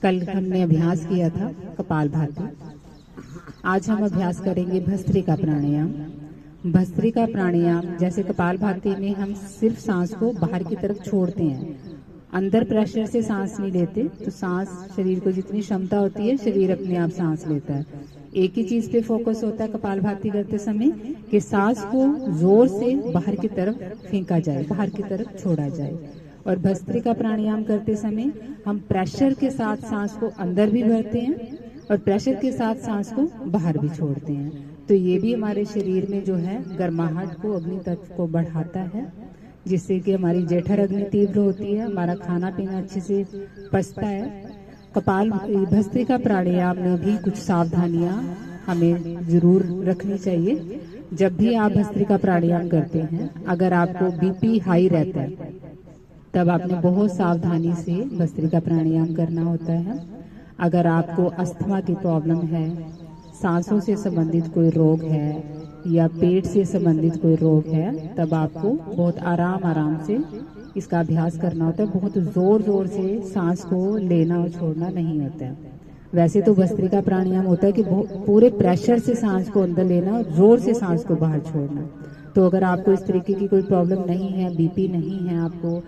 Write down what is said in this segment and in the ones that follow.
कल हमने अभ्यास किया था कपालभाति। आज हम अभ्यास करेंगे भस्त्रिका प्राणायाम। भस्त्रिका प्राणायाम जैसे कपालभाति में हम सिर्फ सांस को बाहर की तरफ छोड़ते हैं, अंदर प्रेशर से सांस नहीं लेते। तो सांस, शरीर को जितनी क्षमता होती है शरीर अपने आप सांस लेता है। एक ही चीज पे फोकस होता है कपालभाति करते समय कि सांस को जोर से बाहर की तरफ फेंका जाए, बाहर की तरफ छोड़ा जाए। और भस्त्रिका प्राणायाम करते समय हम प्रेशर के साथ सांस को अंदर भी भरते हैं और प्रेशर के साथ सांस को बाहर भी छोड़ते हैं। तो ये भी हमारे शरीर में जो है गर्माहट को, अग्नि तत्व को बढ़ाता है, जिससे कि हमारी जठर अग्नि तीव्र होती है, हमारा खाना पीना अच्छे से पचता है। कपाल भस्त्रिका प्राणायाम में भी कुछ सावधानियां हमें जरूर रखनी चाहिए। जब भी आप भस्त्रिका प्राणायाम करते हैं, अगर आपको बीपी हाई रहता है तब आपने बहुत सावधानी से भस्त्रिका प्राणायाम करना होता है। अगर आपको अस्थमा की प्रॉब्लम है, सांसों से संबंधित कोई रोग है या पेट से संबंधित कोई रोग है, तब आपको बहुत आराम से इसका अभ्यास करना होता है। बहुत जोर जोर से सांस को लेना और छोड़ना नहीं होता है। वैसे तो भस्त्रिका प्राणायाम होता है कि पूरे प्रेशर से सांस को अंदर लेना और जोर से सांस को बाहर छोड़ना। तो अगर आपको इस तरीके की कोई प्रॉब्लम नहीं है, बीपी नहीं है, आपको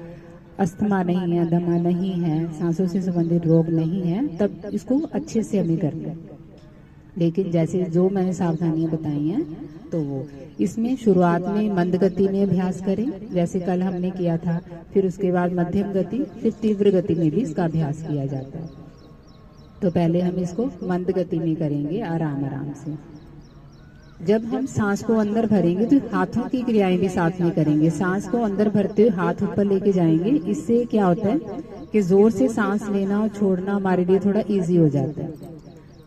अस्थमा नहीं है, दमा नहीं है, सांसों से संबंधित रोग नहीं है, तब इसको अच्छे से हमें करना है। लेकिन जैसे जो मैंने सावधानियां बताई हैं, तो वो इसमें शुरुआत में मंद गति में अभ्यास करें, जैसे कल हमने किया था। फिर उसके बाद मध्यम गति, फिर तीव्र गति में भी इसका अभ्यास किया जाता है। तो पहले हम इसको मंद गति में करेंगे, आराम से। जब हम सांस को अंदर भरेंगे तो हाथों की क्रियाएं भी साथ में करेंगे। सांस को अंदर भरते हुए हाथ ऊपर लेके जाएंगे। इससे क्या होता है कि जोर से सांस लेना और छोड़ना हमारे लिए थोड़ा इजी हो जाता है।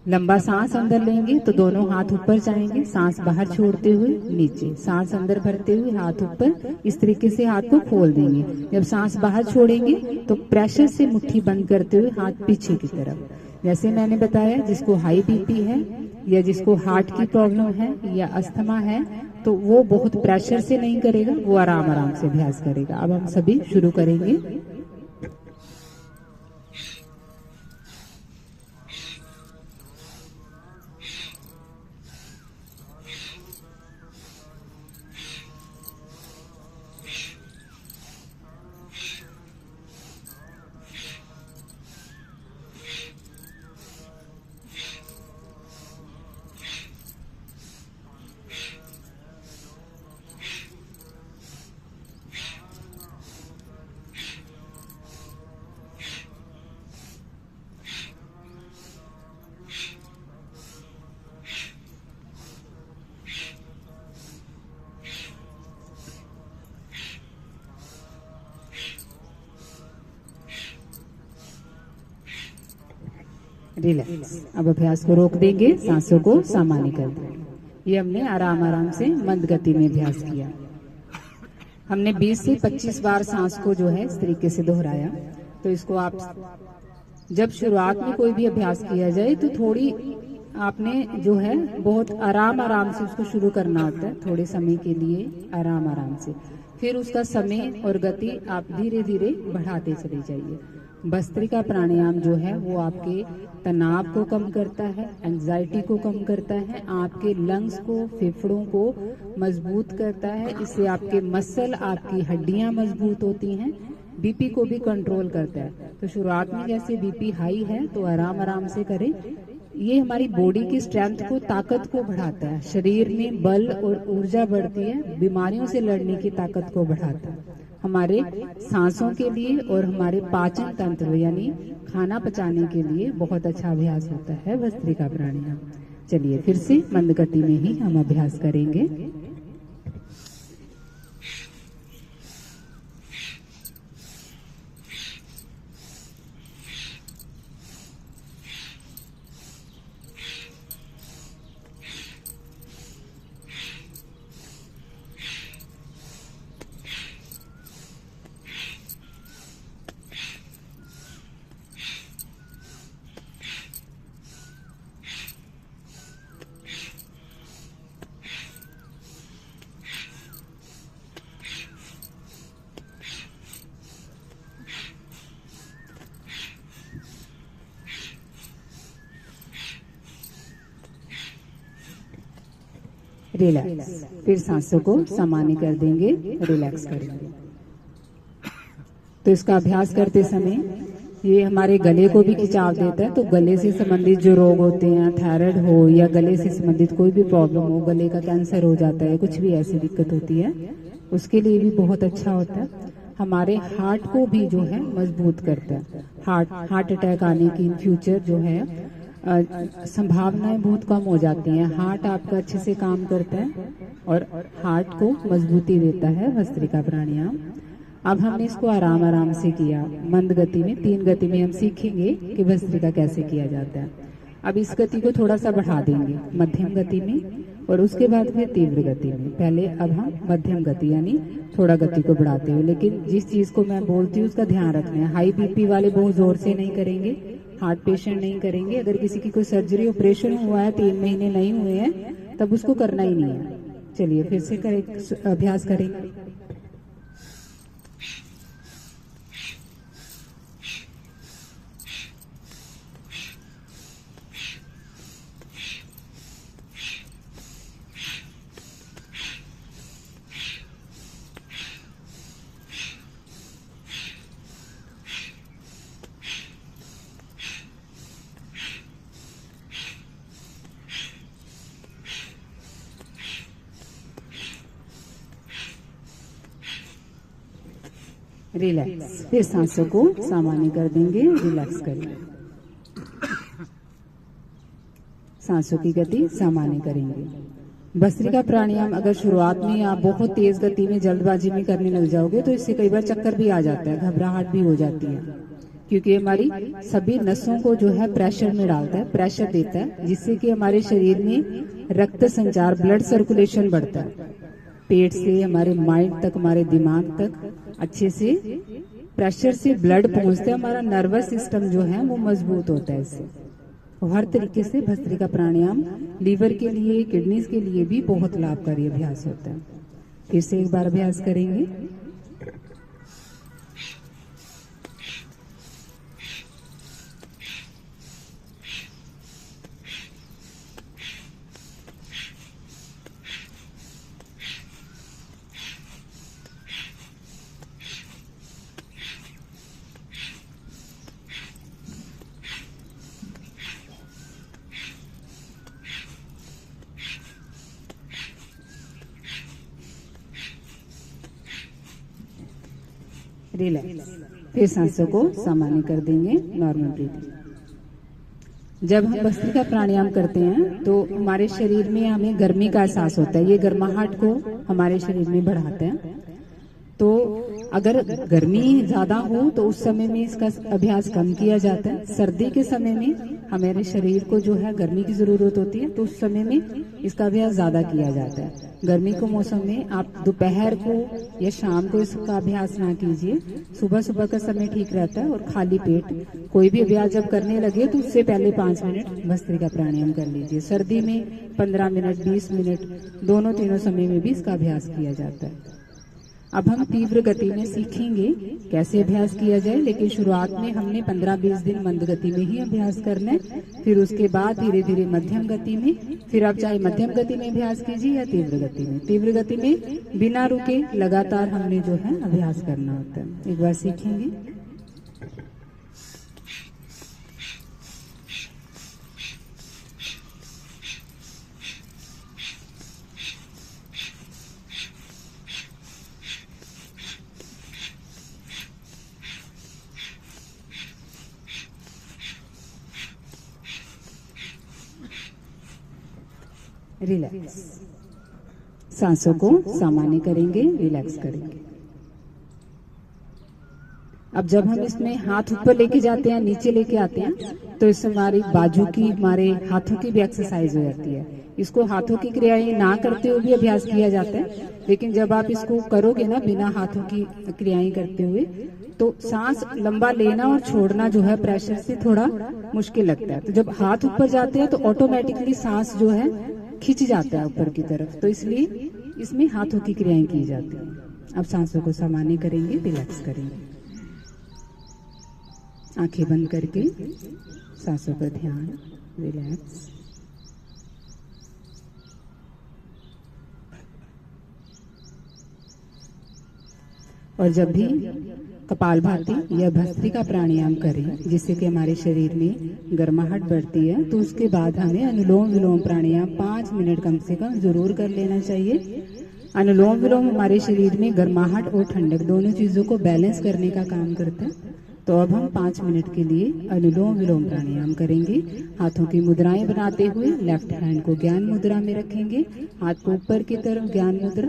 लंबा सांस अंदर लेंगे तो दोनों हाथ ऊपर जाएंगे, सांस बाहर छोड़ते हुए नीचे, सांस अंदर भरते हुए हाथ ऊपर, इस तरीके से हाथ को खोल देंगे। जब सांस बाहर छोड़ेंगे तो प्रेशर से मुट्ठी बंद करते हुए हाथ पीछे की तरफ। जैसे मैंने बताया, जिसको हाई बीपी है या जिसको हार्ट की प्रॉब्लम है या अस्थमा है, तो वो बहुत प्रेशर से नहीं करेगा, वो आराम से अभ्यास करेगा। अब हम सभी शुरू करेंगे। रिलैक्स। अब अभ्यास को रोक देंगे, सांसों को सामान्य कर देंगे। ये हमने आराम से मंद गति में अभ्यास किया। हमने 20 से 25 बार सांस को जो है इस तरीके से दोहराया। तो इसको आप जब शुरुआत में कोई भी अभ्यास किया जाए तो थोड़ी आपने जो है बहुत आराम से उसको शुरू करना होता है, थोड़े समय के लिए आराम से। फिर उसका समय और गति आप धीरे धीरे बढ़ाते चले जाइए। भस्त्रिका प्राणायाम जो है वो आपके तनाव को कम करता है, एंजाइटी को कम करता है, आपके लंग्स को, फेफड़ों को मजबूत करता है। इससे आपके मसल, आपकी हड्डियां मजबूत होती हैं। बीपी को भी कंट्रोल करता है। तो शुरुआत में जैसे बीपी हाई है तो आराम से करें। ये हमारी बॉडी की स्ट्रेंथ को, ताकत को बढ़ाता है। शरीर में बल और ऊर्जा बढ़ती है, बीमारियों से लड़ने की ताकत को बढ़ाता है। हमारे सांसों के लिए और हमारे पाचन तंत्र यानी खाना पचाने के लिए बहुत अच्छा अभ्यास होता है भस्त्रिका प्राणायाम। चलिए फिर से मंद गति में ही हम अभ्यास करेंगे। रिलैक्स। फिर सांसों को सामान्य कर देंगे, रिलैक्स करेंगे। तो इसका अभ्यास करते समय ये हमारे गले को भी खिंचाव देता है। तो गले से संबंधित जो रोग होते हैं, थायराइड हो या गले से संबंधित कोई भी प्रॉब्लम हो, गले का कैंसर हो जाता है, कुछ भी ऐसी दिक्कत होती है, उसके लिए भी बहुत अच्छा होता है। हमारे हार्ट को भी जो है मजबूत करता है। हार्ट अटैक आने की इन फ्यूचर जो है संभावनाएं बहुत कम हो जाती हैं। हार्ट आपका अच्छे से काम करता है और हार्ट को मजबूती देता है भस्त्रिका प्राणायाम। अब हमने इसको आराम आराम से किया, मंद गति में। 3 गति में हम सीखेंगे कि भस्त्रिका कैसे किया जाता है। अब इस गति को थोड़ा सा बढ़ा देंगे मध्यम गति में, और उसके बाद फिर तीव्र गति में। पहले अब हम मध्यम गति यानी थोड़ा गति को बढ़ाते हुए, लेकिन जिस चीज को मैं बोलती हूँ उसका ध्यान रखना है। हाई बीपी वाले बहुत जोर से नहीं करेंगे, हार्ट पेशेंट नहीं करेंगे। अगर किसी की कोई सर्जरी ऑपरेशन हुआ है, 3 महीने नहीं हुए हैं, तब उसको करना ही नहीं है। चलिए फिर से अभ्यास करेंगे। रिलैक्स। फिर सांसों को सामान्य कर देंगे, रिलैक्स करेंगे। सांसों की गति सामान्य करेंगे। भस्त्रिका प्राणायाम अगर शुरुआत में आप बहुत तेज गति में जल्दबाजी में करने लग जाओगे तो इससे कई बार चक्कर भी आ जाता है, घबराहट भी हो जाती है, क्योंकि हमारी सभी नसों को जो है प्रेशर में डालता है, प्रेशर देता है, जिससे कि हमारे शरीर में रक्त संचार, ब्लड सर्कुलेशन बढ़ता है। पेट से हमारे माइंड तक, हमारे दिमाग तक अच्छे से प्रेशर से ब्लड पहुंचता है। हमारा नर्वस सिस्टम जो है वो मजबूत होता है इससे। हर तरीके से भस्त्रिका प्राणायाम लीवर के लिए, किडनीज के लिए भी बहुत लाभकारी अभ्यास होता है। फिर से एक बार अभ्यास करेंगे। रिलैक्स। फिर सांसों को सामान्य कर देंगे, नॉर्मल ब्रीथिंग। जब हम भस्त्रिका प्राणायाम करते हैं तो हमारे शरीर में हमें गर्मी का एहसास होता है। ये गर्माहट को हमारे शरीर में बढ़ाता है। तो अगर गर्मी ज्यादा हो तो उस समय में इसका अभ्यास कम किया जाता है। सर्दी के समय में हमारे शरीर को जो है गर्मी की जरूरत होती है, तो उस समय में इसका अभ्यास ज्यादा किया जाता है। गर्मी के मौसम में आप दोपहर को या शाम को इसका अभ्यास ना कीजिए। सुबह सुबह का समय ठीक रहता है और खाली पेट कोई भी अभ्यास जब करने लगे तो उससे पहले 5 मिनट भस्त्रिका प्राणायाम कर लीजिए। सर्दी में 15 मिनट, 20 मिनट, दोनों तीनों समय में भी इसका अभ्यास किया जाता है। अब हम तीव्र गति में सीखेंगे कैसे अभ्यास किया जाए, लेकिन शुरुआत में हमने 15-20 दिन मंद गति में ही अभ्यास करना है। फिर उसके बाद धीरे धीरे मध्यम गति में, फिर आप चाहे मध्यम गति में अभ्यास कीजिए या तीव्र गति में। तीव्र गति में बिना रुके लगातार हमने जो है अभ्यास करना होता है। एक बार सीखेंगे। रिलैक्स। सांसों को सामान्य करेंगे, रिलैक्स करेंगे। अब जब हम इसमें हाथ ऊपर लेके जाते हैं, नीचे लेके आते हैं, तो इससे हमारी बाजू की, हमारे हाथों की भी एक्सरसाइज हो जाती है। इसको हाथों की क्रियाएं ना करते हुए भी अभ्यास किया जाता है, लेकिन जब आप इसको करोगे ना बिना हाथों की क्रियाएं करते हुए, तो सांस लंबा लेना और छोड़ना जो है प्रेशर से थोड़ा मुश्किल लगता है। तो जब हाथ ऊपर जाते हैं तो ऑटोमेटिकली सांस जो है खिंच जाता है ऊपर की तरफ, तो इसलिए इसमें हाथों की क्रियाएं की जाती हैं। अब सांसों को सामान्य करेंगे, रिलैक्स करेंगे। आंखें बंद करके सांसों पर ध्यान, रिलैक्स। और जब भी कपालभाति या भस्त्रिका प्राणायाम करें जिससे कि हमारे शरीर में गर्माहट बढ़ती है, तो उसके बाद हमें अनुलोम विलोम प्राणायाम 5 मिनट कम से कम जरूर कर लेना चाहिए। अनुलोम विलोम हमारे शरीर में गर्माहट और ठंडक दोनों चीजों को बैलेंस करने का काम करता है। तो अब हम 5 मिनट के लिए अनुलोम विलोम प्राणायाम करेंगे। हाथों की मुद्राएं बनाते हुए लेफ्ट हैंड को ज्ञान मुद्रा में रखेंगे। हाथ को ऊपर की तरफ ज्ञान मुद्रा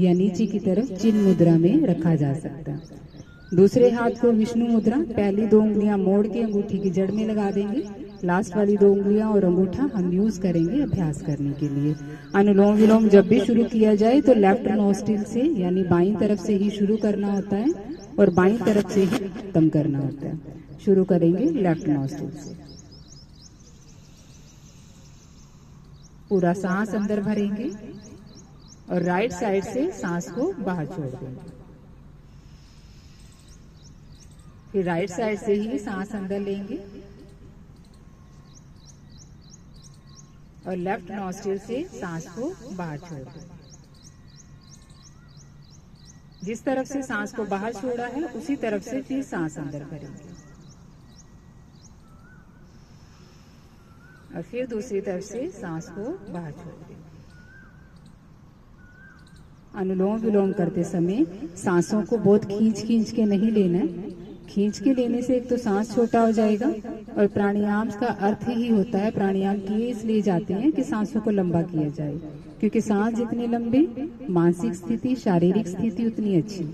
या नीचे की तरफ चिन्ह मुद्रा में रखा जा सकता है। दूसरे हाथ को विष्णु मुद्रा, पहली 2 उंगलियां मोड़ के अंगूठी की जड़ में लगा देंगे। लास्ट वाली 2 उंगलियां और अंगूठा हम यूज करेंगे अभ्यास करने के लिए। अनुलोम विलोम जब भी शुरू किया जाए तो लेफ्ट नोस्ट्रिल से यानी बाईं तरफ से ही शुरू करना होता है और बाईं तरफ से ही खत्म करना होता है। शुरू करेंगे लेफ्ट नोस्ट्रिल से। पूरा सांस अंदर भरेंगे और राइट साइड से सांस को बाहर छोड़ देंगे। फिर राइट साइड से ही सांस अंदर लेंगे और लेफ्ट नॉस्ट्रिल से सांस को बाहर छोड़ देंगे। जिस तरफ से सांस को बाहर छोड़ा है उसी तरफ से फिर सांस अंदर भरेंगे और फिर दूसरी तरफ से सांस को बाहर छोड़ देंगे। अनुलोम विलोम करते समय सांसों को बहुत खींच के नहीं लेना है। खींच के लेने से एक तो सांस छोटा हो जाएगा और प्राणायाम का अर्थ ही होता है, प्राणायाम किए इसलिए जाते हैं कि सांसों को लंबा किया जाए, क्योंकि सांस जितने लंबे मानसिक स्थिति शारीरिक स्थिति उतनी अच्छी,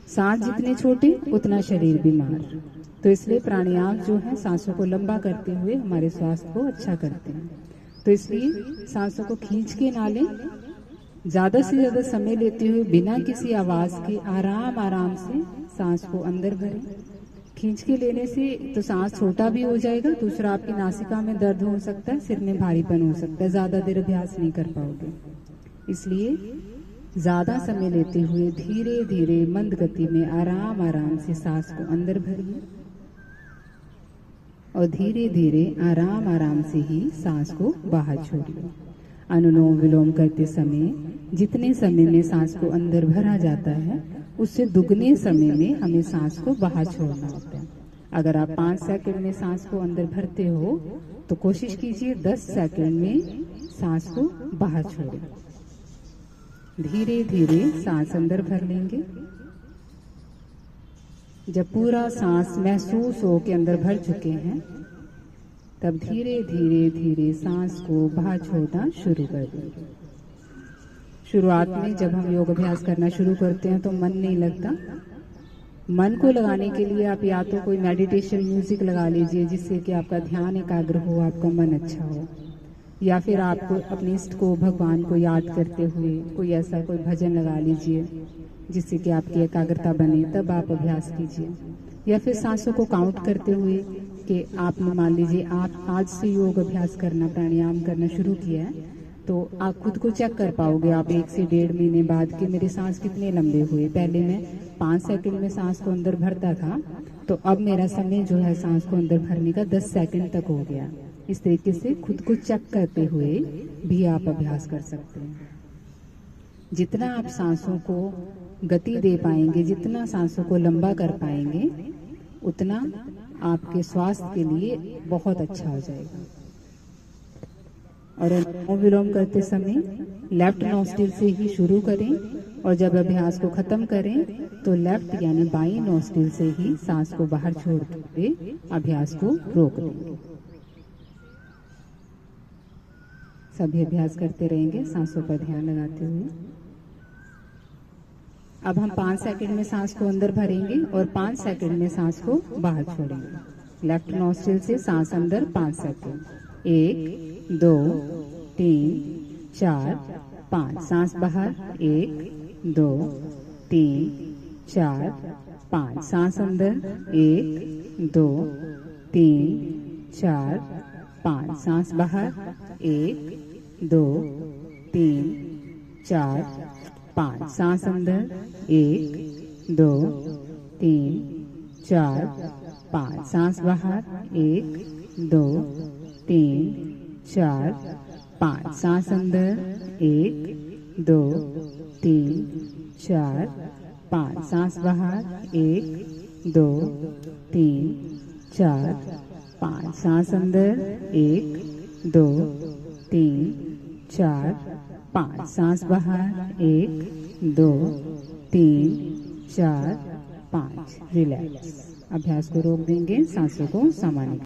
सांस जितने छोटे उतना शरीर बीमार। तो इसलिए प्राणायाम जो है सांसों को लंबा करते हुए हमारे स्वास्थ्य को अच्छा करते हैं। तो इसलिए सांसों को खींच के ना लें, ज्यादा से ज्यादा समय लेते हुए बिना किसी आवाज के आराम आराम से सांस को अंदर भरें। खींच के लेने से तो सांस छोटा भी हो जाएगा, दूसरा आपकी नासिका में दर्द हो सकता है, सिर में भारीपन हो सकता है, ज्यादा देर अभ्यास नहीं कर पाओगे। इसलिए ज्यादा समय लेते हुए धीरे धीरे मंद गति में आराम आराम से सांस को अंदर भरिए और धीरे धीरे आराम आराम से ही सांस को बाहर छोड़िए। अनुलोम विलोम करते समय जितने समय में सांस को अंदर भरा जाता है उससे दुगने समय में हमें सांस को बाहर छोड़ना होता है। अगर आप 5 सेकंड में सांस को अंदर भरते हो तो कोशिश कीजिए 10 सेकंड में सांस को बाहर छोड़ें। धीरे धीरे सांस अंदर भर लेंगे। जब पूरा सांस महसूस हो के अंदर भर चुके हैं तब धीरे धीरे धीरे सांस को बाहर छोड़ना शुरू कर देंगे। शुरुआत में जब हम योग अभ्यास करना शुरू करते हैं तो मन नहीं लगता। मन को लगाने के लिए आप या तो कोई मेडिटेशन म्यूजिक लगा लीजिए जिससे कि आपका ध्यान एकाग्र हो, आपका मन अच्छा हो, या फिर आपको अपने इष्ट को भगवान को याद करते हुए कोई ऐसा कोई भजन लगा लीजिए जिससे कि आपकी एकाग्रता बने, तब आप अभ्यास कीजिए। या फिर सांसों को काउंट करते हुए कि आपने मान लीजिए आप आज से योग अभ्यास करना प्राणायाम करना शुरू किया है तो आप खुद को चेक कर पाओगे आप 1 से 1.5 महीने बाद कि मेरे सांस कितने लंबे हुए। पहले मैं 5 सेकंड में सांस को अंदर भरता था तो अब मेरा समय जो है सांस को अंदर भरने का 10 सेकंड तक हो गया। इस तरीके से खुद को चेक करते हुए भी आप अभ्यास कर सकते हैं। जितना आप सांसों को गति दे पाएंगे, जितना सांसों को लंबा कर पाएंगे, उतना आपके स्वास्थ्य के लिए बहुत अच्छा हो जाएगा। और अनुलोम विलोम करते समय लेफ्ट नोस्ट्रिल से ही शुरू करें और जब अभ्यास को खत्म करें तो लेफ्ट यानी बाईं नोस्ट्रिल से ही सांस को बाहर छोड़ते अभ्यास को रोक देंगे। सभी अभ्यास करते रहेंगे सांसों पर ध्यान लगाते हुए। अब हम 5 सेकंड में सांस को अंदर भरेंगे और 5 सेकंड में सांस को बाहर छोड़ेंगे। लेफ्ट नोस्ट्रिल से सांस अंदर 5 सेकंड, 1 2 3 4 5, सांस बाहर 1 2 3 4 5, सांस अंदर 1 2 3 4 5, सांस बाहर 1 2 3 4 5, सांस अंदर 1 2 3 4 5, सांस बाहर 1 2 3 4 5, सांस अंदर 1 2 3 4 5 सांस बाहर 1 2 3 4 5 सांस अंदर 1 2 3 4 5 सांस बाहर 1 2 3 4 5 रिलैक्स। अभ्यास को रोक देंगे, सांसों को सामान्य।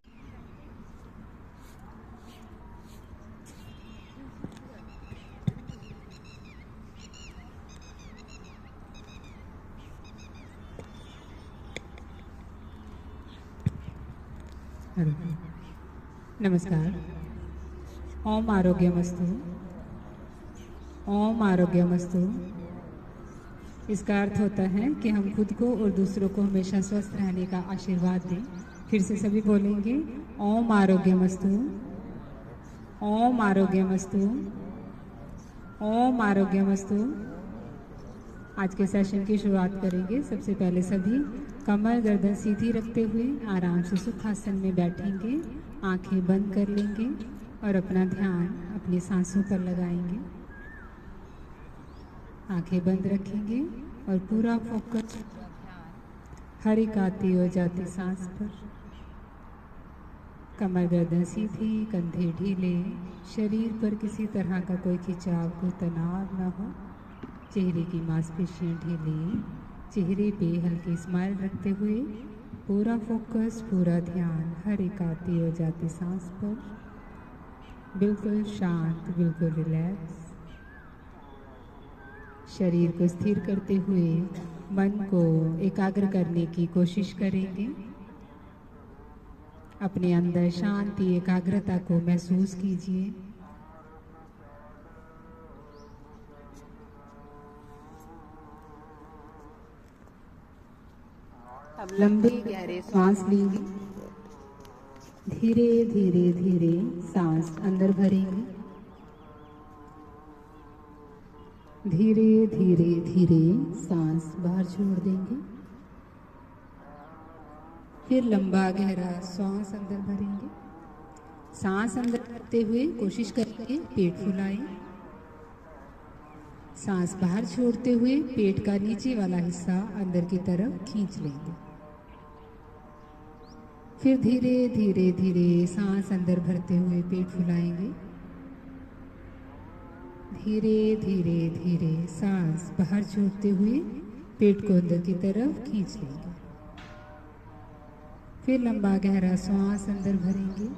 नमस्कार। ओम आरोग्यमस्तु। ओम आरोग्यमस्तु। इसका अर्थ होता है कि हम खुद को और दूसरों को हमेशा स्वस्थ रहने का आशीर्वाद दें। फिर से सभी बोलेंगे, ओम आरोग्यमस्तु। ओम आरोग्यमस्तु। ओम आरोग्यमस्तु। आज के सेशन की शुरुआत करेंगे। सबसे पहले सभी कमर गर्दन सीधी रखते हुए आराम से सुखासन में बैठेंगे, आंखें बंद कर लेंगे और अपना ध्यान अपनी सांसों पर लगाएंगे। आंखें बंद रखेंगे और पूरा फोकस हर एक आती और जाती सांस पर। कमर गर्दन सीधी, कंधे ढीले, शरीर पर किसी तरह का कोई खिंचाव, कोई तनाव न हो। चेहरे की मांसपेशियां ढीली, चेहरे पे हल्की स्माइल रखते हुए पूरा फोकस, पूरा ध्यान हर एक आती और जाती सांस पर। बिल्कुल शांत, बिल्कुल रिलैक्स। शरीर को स्थिर करते हुए मन को एकाग्र करने की कोशिश करेंगे। अपने अंदर शांति, एकाग्रता को महसूस कीजिए। अब लंबे गहरे सांस लेंगे। धीरे धीरे धीरे सांस अंदर भरेंगे। धीरे धीरे धीरे सांस बाहर छोड़ देंगे। फिर लंबा गहरा सांस अंदर भरेंगे। सांस अंदर करते हुए कोशिश करेंगे पेट फुलाएं। सांस बाहर छोड़ते हुए पेट का नीचे वाला हिस्सा अंदर की तरफ खींच लेंगे। फिर धीरे धीरे धीरे सांस अंदर भरते हुए पेट फुलाएंगे। धीरे धीरे धीरे सांस बाहर छोड़ते हुए पेट को अंदर की तरफ खींच लेंगे। फिर लंबा गहरा सांस अंदर भरेंगे।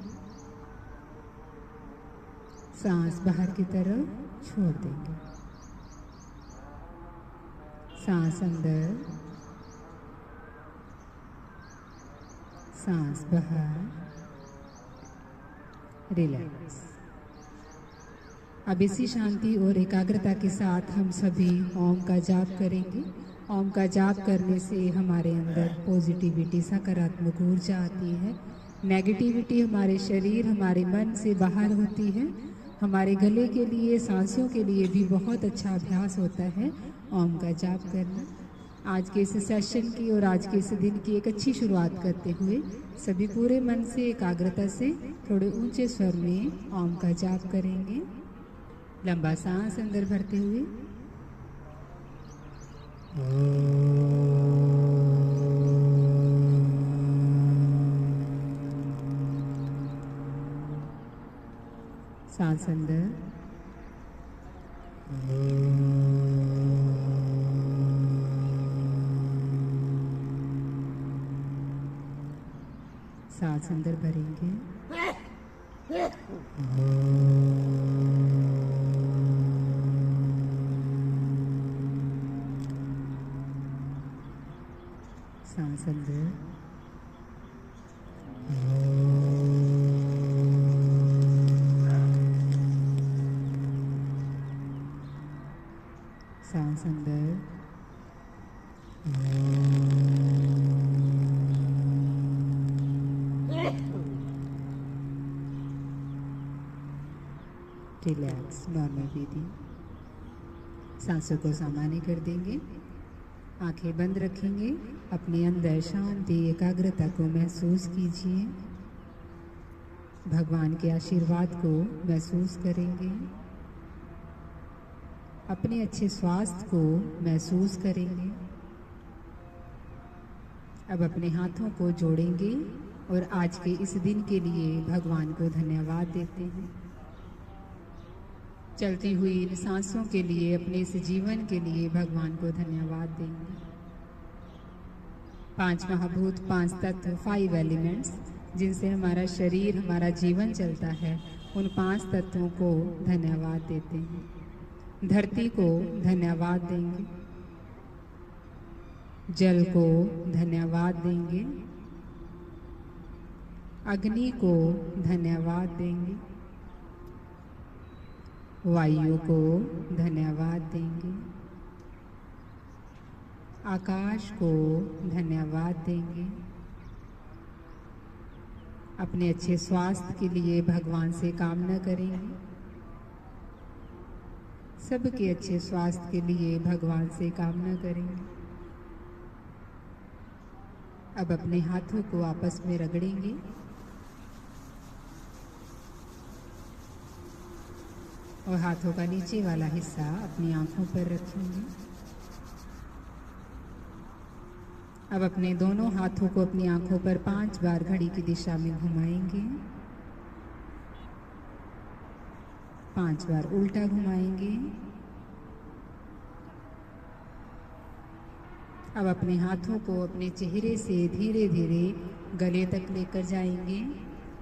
सांस बाहर की तरफ छोड़ देंगे। सांस अंदर, सांस बाहर, रिलैक्स। अब इसी शांति और एकाग्रता के साथ हम सभी ओम का जाप करेंगे। ओम का जाप करने से हमारे अंदर पॉजिटिविटी, सकारात्मक ऊर्जा आती है। नेगेटिविटी हमारे शरीर, हमारे मन से बाहर होती है। हमारे गले के लिए, सांसों के लिए भी बहुत अच्छा अभ्यास होता है ओम का जाप करना। आज के इस सेशन की और आज के इस दिन की एक अच्छी शुरुआत करते हुए सभी पूरे मन से, एकाग्रता से थोड़े ऊंचे स्वर में ओम का जाप करेंगे। लंबा सांस अंदर भरते हुए सांस अंदर, सांस अंदर भरेंगे। सांस अंदर, सांस अंदर, रिलैक्स। Normal breathing. सांसों को सामान्य कर देंगे। आंखें बंद रखेंगे। अपने अंदर शांति, एकाग्रता को महसूस कीजिए। भगवान के आशीर्वाद को महसूस करेंगे। अपने अच्छे स्वास्थ्य को महसूस करेंगे। अब अपने हाथों को जोड़ेंगे और आज के इस दिन के लिए भगवान को धन्यवाद देते हैं। चलती हुई इन सांसों के लिए, अपने इस जीवन के लिए भगवान को धन्यवाद देंगे। 5 महाभूत, 5 तत्व, 5 एलिमेंट्स, जिनसे हमारा शरीर, हमारा जीवन चलता है, उन 5 तत्वों को धन्यवाद देते हैं। धरती को धन्यवाद देंगे, जल को धन्यवाद देंगे, अग्नि को धन्यवाद देंगे, वायु को धन्यवाद देंगे, आकाश को धन्यवाद देंगे। अपने अच्छे स्वास्थ्य के लिए भगवान से कामना करेंगे। सबके अच्छे स्वास्थ्य के लिए भगवान से कामना करेंगे। अब अपने हाथों को आपस में रगड़ेंगे और हाथों का नीचे वाला हिस्सा अपनी आंखों पर रखेंगे। अब अपने दोनों हाथों को अपनी आंखों पर 5 बार घड़ी की दिशा में घुमाएंगे, 5 बार उल्टा घुमाएंगे। अब अपने हाथों को अपने चेहरे से धीरे धीरे गले तक लेकर जाएंगे,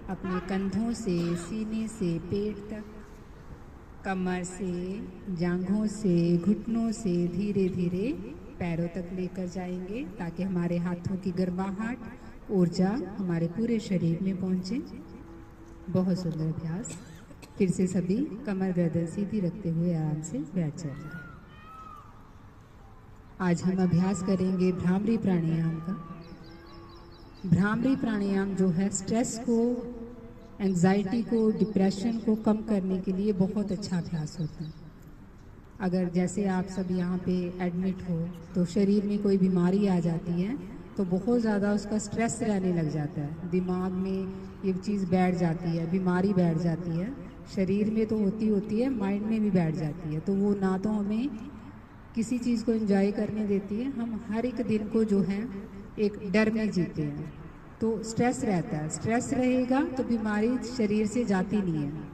अपने कंधों से, सीने से, पेट तक, कमर से, जांघों से, घुटनों से धीरे धीरे पैरों तक लेकर जाएंगे, ताकि हमारे हाथों की गर्माहट, ऊर्जा हमारे पूरे शरीर में पहुंचे। बहुत सुंदर अभ्यास। फिर से सभी कमर गर्दन सीधी रखते हुए आराम से बैठ जाएंगे। आज हम अभ्यास करेंगे भ्रामरी प्राणायाम का। भ्रामरी प्राणायाम जो है स्ट्रेस को, एंजाइटी को, डिप्रेशन को कम करने के लिए बहुत अच्छा अभ्यास होता है। अगर जैसे आप सब यहाँ पे एडमिट हो तो शरीर में कोई बीमारी आ जाती है तो बहुत ज़्यादा उसका स्ट्रेस रहने लग जाता है, दिमाग में ये चीज़ बैठ जाती है, बीमारी बैठ जाती है, शरीर में तो होती है, माइंड में भी बैठ जाती है। तो वो ना तो हमें किसी चीज़ को एंजॉय करने देती है, हम हर एक दिन को जो है एक डर में जीते हैं। तो स्ट्रेस रहता है, स्ट्रेस रहेगा तो बीमारी शरीर से जाती नहीं है,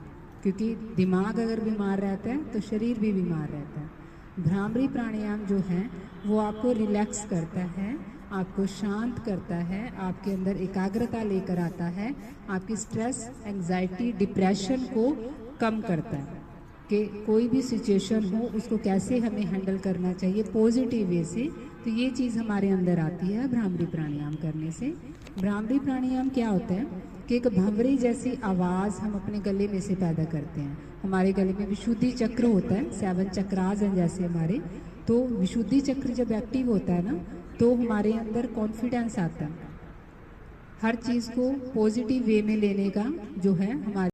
क्योंकि दिमाग अगर बीमार रहता है तो शरीर भी बीमार रहता है। भ्रामरी प्राणायाम जो है वो आपको रिलैक्स करता है, आपको शांत करता है, आपके अंदर एकाग्रता लेकर आता है, आपकी स्ट्रेस, एंजाइटी, डिप्रेशन को कम करता है कि कोई भी सिचुएशन हो उसको कैसे हमें हैंडल करना चाहिए पॉजिटिव वे से। तो ये चीज़ हमारे अंदर आती है भ्रामरी प्राणायाम करने से। भ्रामरी प्राणायाम क्या होता है कि एक भंवरी जैसी आवाज़ हम अपने गले में से पैदा करते हैं। हमारे गले में विशुद्धि चक्र होता है, 7 चक्रास हैं जैसे हमारे। तो विशुद्धि चक्र जब एक्टिव होता है ना तो हमारे अंदर कॉन्फिडेंस आता है, हर चीज़ को पॉजिटिव वे में लेने का जो है हमारे